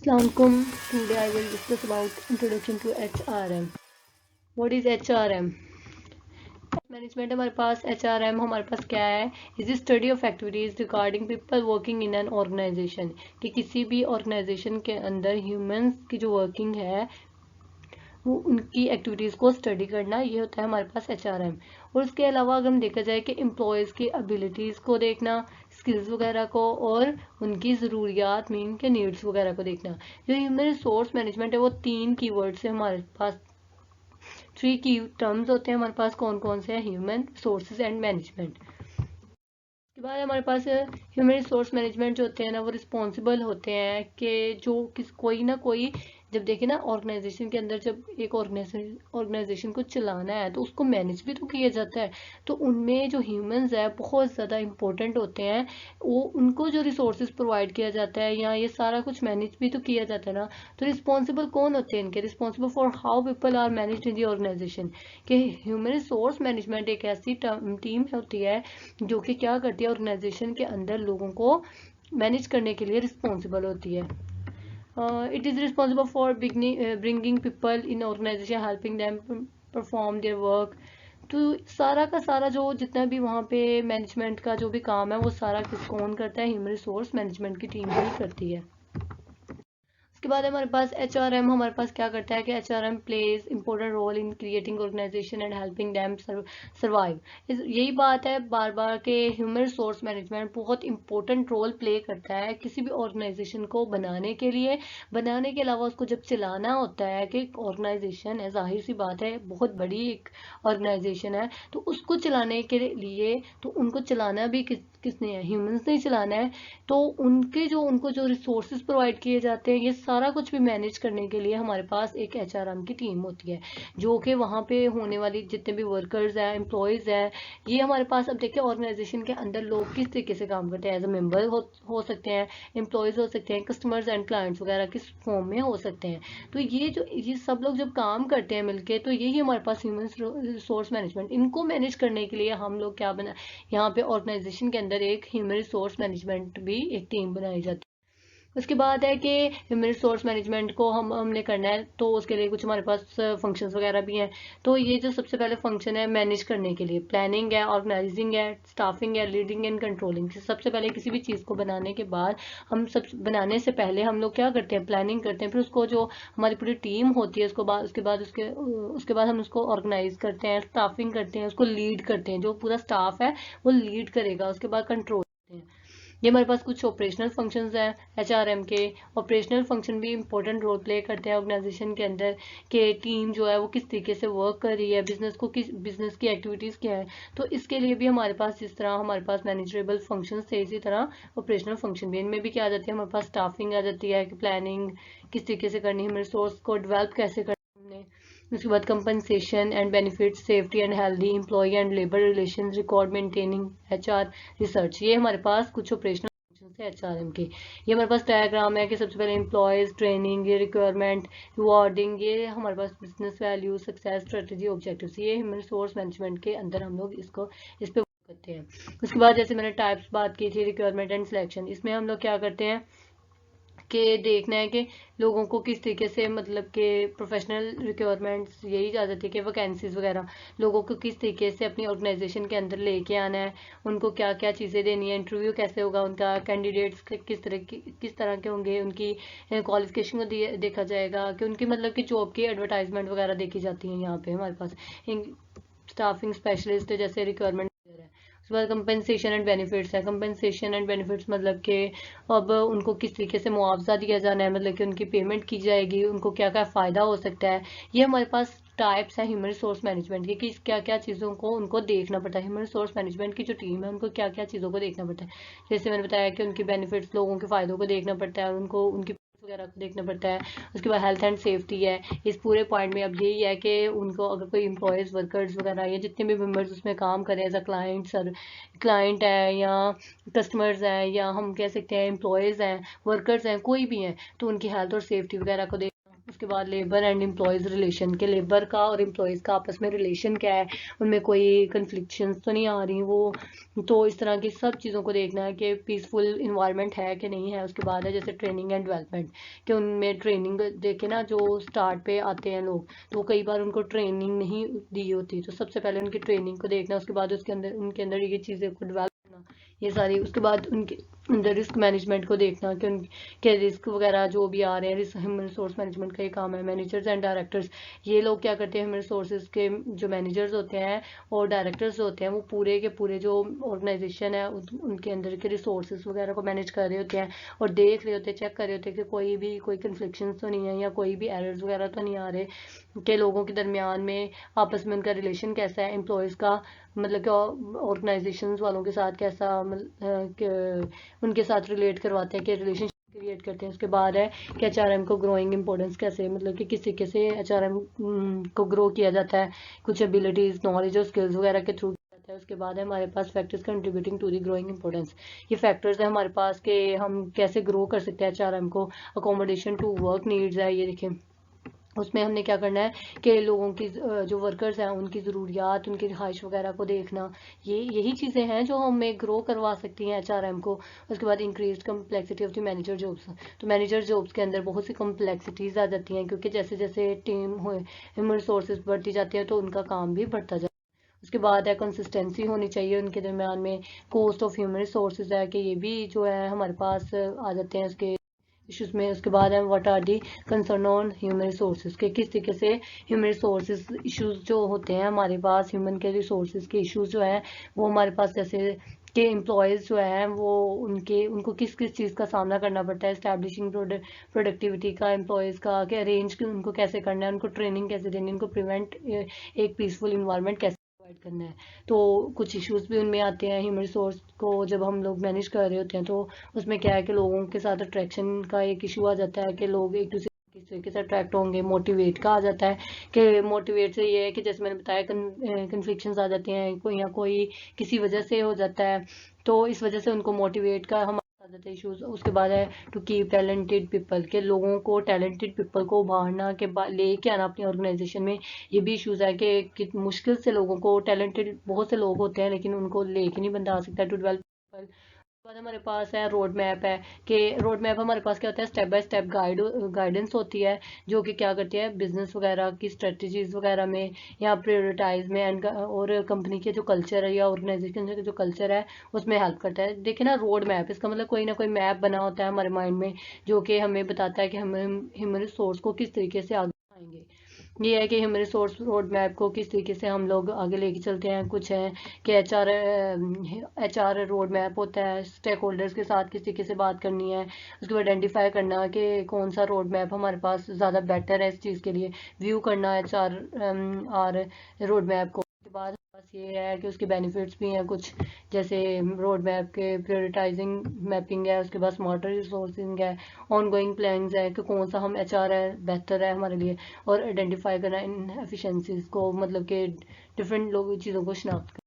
Assalamualaikum. Today I will discuss about introduction to HRM. What is HRM? Management हमारे पास HRM हमारे पास क्या है? Is the study of activities regarding people working in an organisation, कि किसी भी ऑर्गेनाइजेशन के अंदर ह्यूमंस की जो वर्किंग है वो उनकी एक्टिविटीज़ को स्टडी करना, ये होता है हमारे पास HRM। और उसके अलावा अगर हम देखा जाए कि एम्प्लॉयज़ की एबिलिटीज़ को देखना, स्किल्स वगैरह को, और उनकी ज़रूरियात मीन के नीड्स वगैरह को देखना। जो ह्यूमन रिसोर्स मैनेजमेंट है वो 3 कीवर्ड से हमारे पास 3 की टर्म्स होते हैं हमारे पास। कौन कौन से हैं? Human resources and management. उसके बाद हमारे पास ह्यूमन रिसोर्स मैनेजमेंट जो होते हैं ना, वो रिस्पॉन्सिबल होते हैं कि जो कोई ना कोई, जब देखे ना ऑर्गेनाइजेशन के अंदर, जब एक ऑर्गेनाइजेशन को चलाना है तो उसको मैनेज भी तो किया जाता है। तो उनमें जो ह्यूमंस है बहुत ज़्यादा इंपॉर्टेंट होते हैं। वो उनको जो रिसोर्सेज प्रोवाइड किया जाता है या ये सारा कुछ मैनेज भी तो किया जाता है ना। तो रिस्पॉन्सिबल कौन होते हैं इनके? Responsible for how people are managed in the organisation. कि ह्यूमन रिसोर्स मैनेजमेंट एक ऐसी टीम होती है जो कि क्या करती है, ऑर्गेनाइजेशन के अंदर लोगों को मैनेज करने के लिए रिस्पॉन्सिबल होती है। It is responsible for bringing people in organisation, helping them perform their work. तो सारा का सारा जो जितना भी वहाँ पे मैनेजमेंट का जो भी काम है वो सारा कौन करता है? ह्यूमन रिसोर्स मैनेजमेंट की टीम ही करती है। उसके बाद हमारे पास HRM हमारे पास क्या करता है कि HRM plays important role in creating organisation and helping them survive. यही बात है बार बार के ह्यूमन रिसोर्स मैनेजमेंट बहुत इंपॉर्टेंट रोल प्ले करता है किसी भी ऑर्गेनाइजेशन को बनाने के लिए। बनाने के अलावा उसको जब चलाना होता है, कि ऑर्गेनाइजेशन है, जाहिर सी बात है बहुत बड़ी एक ऑर्गेनाइजेशन है, तो उसको चलाने के लिए तो उनको चलाना भी किसने है? ह्यूमंस ने चलाना है। तो उनको जो रिसोर्सेज प्रोवाइड किए जाते हैं, ये सारा कुछ भी मैनेज करने के लिए हमारे पास एक HRM की टीम होती है, जो कि वहाँ पे होने वाली जितने भी वर्कर्स हैं, एम्प्लॉयज़ हैं, ये हमारे पास, अब देखिए ऑर्गेनाइजेशन के अंदर लोग किस तरीके से काम करते हैं। एज अ मेंबर हो सकते हैं, एम्प्लॉयज़ हो सकते हैं, कस्टमर्स एंड क्लाइंट्स वगैरह किस फॉर्म में हो सकते हैं। तो ये सब लोग जब काम करते हैं मिलके, तो यही हमारे पास ह्यूमन रिसोर्स मैनेजमेंट। इनको मैनेज करने के लिए हम लोग क्या बना, यहाँ पे ऑर्गेनाइजेशन के अंदर एक ह्यूमन रिसोर्स मैनेजमेंट भी एक टीम बनाई जाती है। उसके बाद है कि ह्यूमन रिसोर्स मैनेजमेंट को हमने करना है, तो उसके लिए कुछ हमारे पास फंक्शंस वगैरह भी हैं। तो ये जो सबसे पहले फंक्शन है मैनेज करने के लिए, प्लानिंग है, ऑर्गेनाइजिंग है, स्टाफिंग है, लीडिंग एंड कंट्रोलिंग। सबसे पहले किसी भी चीज़ को बनाने के बाद, हम सब बनाने से पहले हम लोग क्या करते हैं? प्लानिंग करते हैं। फिर उसको जो हमारी पूरी टीम होती है, उसके बाद हम उसको ऑर्गेनाइज करते हैं, स्टाफिंग करते हैं, उसको लीड करते हैं। जो पूरा स्टाफ है वो लीड करेगा। उसके बाद कंट्रोल करते हैं। ये हमारे पास कुछ ऑपरेशनल फंक्शंस हैं HRM के। ऑपरेशनल फंक्शन भी इंपॉर्टेंट रोल प्ले करते हैं ऑर्गेनाइजेशन के अंदर, कि टीम जो है वो किस तरीके से वर्क कर रही है, बिजनेस की एक्टिविटीज़ क्या है। तो इसके लिए भी हमारे पास, जिस तरह हमारे पास मैनेजरेबल फंक्शंस थे, इसी तरह ऑपरेशनल फंक्शन भी, इनमें भी क्या आ जाती है? हमारे पास स्टाफिंग आ जाती है, कि प्लानिंग किस तरीके से करनी है, रिसोर्स को डेवलप कैसे करना है हमने। उसके बाद compensation and benefits, safety and healthy employ and labour relation, record maintaining, HR research. ये हमारे पास कुछ ऑपरेशनल फंक्शन है HRM के। ये हमारे पास डायग्राम है कि सबसे पहले एम्प्लॉयज, ट्रेनिंग, ये रिक्वायरमेंट, रिवॉर्डिंग, ये हमारे पास business value, success strategy, objectives. ये ह्यूमन रिसोर्स मैनेजमेंट के अंदर हम लोग इस पे करते हैं। उसके बाद जैसे मैंने टाइप्स बात की थी, रिक्वायरमेंट एंड सिलेक्शन, इसमें हम लोग क्या करते हैं कि देखना है कि लोगों को किस तरीके से, मतलब कि प्रोफेशनल रिक्वायरमेंट्स यही आ जाती है कि वैकेंसीज वगैरह, लोगों को किस तरीके से अपनी ऑर्गेनाइजेशन के अंदर लेके आना है, उनको क्या क्या चीज़ें देनी है, इंटरव्यू कैसे होगा उनका, कैंडिडेट्स किस तरह के होंगे, उनकी क्वालिफिकेशन को देखा जाएगा, कि उनकी मतलब कि जॉब की एडवर्टाइजमेंट वगैरह देखी जाती है। यहाँ पे हमारे पास स्टाफिंग स्पेशलिस्ट जैसे रिक्वायरमेंट है। उसके बाद कंपनसेशन एंड बेनिफिट्स है। कंपनसेशन एंड बेनिफिट्स मतलब कि अब उनको किस तरीके से मुआवजा दिया जाना है, मतलब कि उनकी पेमेंट की जाएगी, उनको क्या क्या फ़ायदा हो सकता है। ये हमारे पास टाइप्स हैं ह्यूमन रिसोर्स मैनेजमेंट के, कि क्या क्या चीज़ों को उनको देखना पड़ता है। ह्यूमन रिसोर्स मैनेजमेंट की जो टीम है उनको क्या क्या चीज़ों को देखना पड़ता है। जैसे मैंने बताया कि उनकी बेनिफिट्स, लोगों के फ़ायदों को देखना पड़ता है, उनको उनकी वगैरह को देखना पड़ता है। उसके बाद हेल्थ एंड सेफ्टी है। इस पूरे पॉइंट में अब यही है कि उनको अगर कोई एम्प्लॉयज़, वर्कर्स वगैरह या जितने भी मेंबर्स उसमें काम करें, एज अ क्लाइंट है या कस्टमर्स हैं, या हम कह सकते हैं एम्प्लॉयज़ हैं, वर्कर्स हैं, कोई भी हैं, तो उनकी हेल्थ और सेफ्टी वगैरह को देखना, उसके बाद लेबर एंड एम्प्लॉयज़ रिलेशन, के लेबर का और एम्प्लॉयज़ का आपस में रिलेशन क्या है, उनमें कोई कन्फ्लिक्शंस तो नहीं आ रही वो। तो इस तरह की सब चीज़ों को देखना है कि पीसफुल इन्वायरमेंट है कि नहीं है। उसके बाद है जैसे ट्रेनिंग एंड डेवलपमेंट, कि उनमें ट्रेनिंग देखे ना, जो स्टार्ट पे आते हैं लोग तो कई बार उनको ट्रेनिंग नहीं दी होती, तो सबसे पहले उनकी ट्रेनिंग को देखना, उसके बाद उसके अंदर उनके अंदर ये चीज़ें को डेवलप करना, ये सारी। उसके बाद उनके अंदर रिस्क मैनेजमेंट को देखना कि उनके रिस्क वगैरह जो भी आ रहे हैं। ह्यूमन रिसोर्स मैनेजमेंट का ये काम है। मैनेजर्स एंड डायरेक्टर्स, ये लोग क्या करते हैं, ह्यूमन रिसोर्सेज के जो मैनेजर्स होते हैं और डायरेक्टर्स होते हैं, वो पूरे के पूरे जो ऑर्गेनाइजेशन है उनके अंदर के रिसोर्सेज वगैरह को मैनेज कर रहे होते हैं और देख रहे होते हैं, चेक कर रहे होते हैं कि कोई कन्फ्लिक्शन तो नहीं है या कोई भी एरर्स वगैरह तो नहीं आ रहे, के लोगों के दरमियान में आपस में उनका रिलेशन कैसा है, एम्प्लॉयज़ का मतलब कि ऑर्गेनाइजेशन वालों के साथ कैसा उनके साथ रिलेट करवाते हैं, कि रिलेशनशिप क्रिएट करते हैं। उसके बाद है कि एचआरएम को ग्रोइंग इंपॉर्टेंस कैसे, मतलब कि किस तरीके से एचआरएम को ग्रो किया जाता है, कुछ एबिलिटीज़, नॉलेज और स्किल्स वगैरह के थ्रू। उसके बाद है हमारे पास factors contributing to the growing importance, ये फैक्टर्स है हमारे पास कि हम कैसे ग्रो कर सकते हैं एचआरएम को। अकोमोडेशन टू वर्क नीड्स है, ये देखिए उसमें हमने क्या करना है कि लोगों की जो वर्कर्स हैं उनकी ज़रूरियात, उनकी रिहाइश वगैरह को देखना, यही चीज़ें हैं जो हमें ग्रो करवा सकती हैं एचआरएम को। उसके बाद increase complexity of the manager jobs, तो मैनेजर जॉब्स के अंदर बहुत सी कम्प्लेक्सिटीज़ आ जाती हैं, क्योंकि जैसे जैसे टीम ह्यूमन रिसोर्सेज बढ़ती जाती है तो उनका काम भी बढ़ता जाता है। उसके बाद है कंसिस्टेंसी होनी चाहिए उनके दरमियान में। कॉस्ट ऑफ ह्यूमन रिसोर्सेज है, कि ये भी जो है हमारे पास आ जाते हैं उसके इश्यूज में। उसके बाद है what are the concern on human resources, के किस तरीके से ह्यूमन रिसोर्सेज इश्यूज जो होते हैं हमारे पास, ह्यूमन के रिसोर्सेज के इश्यूज जो हैं वो हमारे पास, जैसे के एम्प्लॉयज़ जो हैं वो उनको किस किस चीज़ का सामना करना पड़ता है, इस्टेब्लिशिंग प्रोडक्टिविटी का, एम्प्लॉयज़ का कि अरेंज उनको कैसे करना है, उनको ट्रेनिंग कैसे देनी है, उनको प्रिवेंट एक पीसफुल इन्वायरमेंट कैसे प्रोवाइड करना है। तो कुछ इश्यूज भी उनमें आते हैं ह्यूमन रिसोर्स को जब हम लोग मैनेज कर रहे होते हैं, तो उसमें क्या है कि लोगों के साथ अट्रैक्शन का एक इशू आ जाता है, कि लोग एक दूसरे किस तरीके से अट्रैक्ट होंगे। मोटिवेट का आ जाता है, कि मोटिवेट से ये है कि जैसे मैंने बताया कन्फ्लिक्शंस आ जाते हैं, कोई किसी वजह से हो जाता है, तो इस वजह से उनको मोटिवेट का हमारे साथ आ जाता है इशूज। उसके बाद है टू कीप टैलेंटेड पीपल, के लोगों को टैलेंटेड पीपल को उभारना के लेके आना अपनी ऑर्गेनाइजेशन में, ये भी इशूज है कि मुश्किल से लोगों को, टैलेंटेड बहुत से लोग होते हैं लेकिन उनको लेके नहीं बंदा आ सकता टू डेवलप। बाद हमारे पास है रोड मैप है, कि रोड मैप हमारे पास क्या होता है, स्टेप बाय स्टेप गाइडेंस होती है, जो कि क्या करती है बिजनेस वगैरह की स्ट्रेटजीज वगैरह में या प्रायोरिटाइज में एंड और कंपनी के जो कल्चर है या ऑर्गेनाइजेशन का जो कल्चर है उसमें हेल्प करता है। देखिए ना, रोड मैप, इसका मतलब कोई ना कोई मैप बना होता है हमारे माइंड में, जो कि हमें बताता है कि हम ह्यूमन रिसोर्स को किस तरीके से आगे बढ़ाएंगे। ये है कि ह्यूमन रिसोर्स रोड मैप को किस तरीके से हम लोग आगे लेके चलते हैं। कुछ है कि एचआर रोड मैप होता है, स्टेक होल्डर्स के साथ किस तरीके से बात करनी है, उसके बाद आइडेंटिफाई करना कि कौन सा रोड मैप हमारे पास ज़्यादा बेटर है इस चीज़ के लिए, व्यू करना आर रोड मैप को। उसके बाद बस ये है कि उसके बेनिफिट्स भी हैं कुछ, जैसे रोड मैप के प्रायोरिटाइजिंग मैपिंग है, उसके बाद स्मार्टर रिसोर्सिंग है, ऑनगोइंग प्लान्स है कि कौन सा हम एचआर है बेहतर है हमारे लिए, और आइडेंटिफाई करना इन एफिशिएंसीज को, मतलब कि डिफरेंट लोग चीज़ों को शनाख्त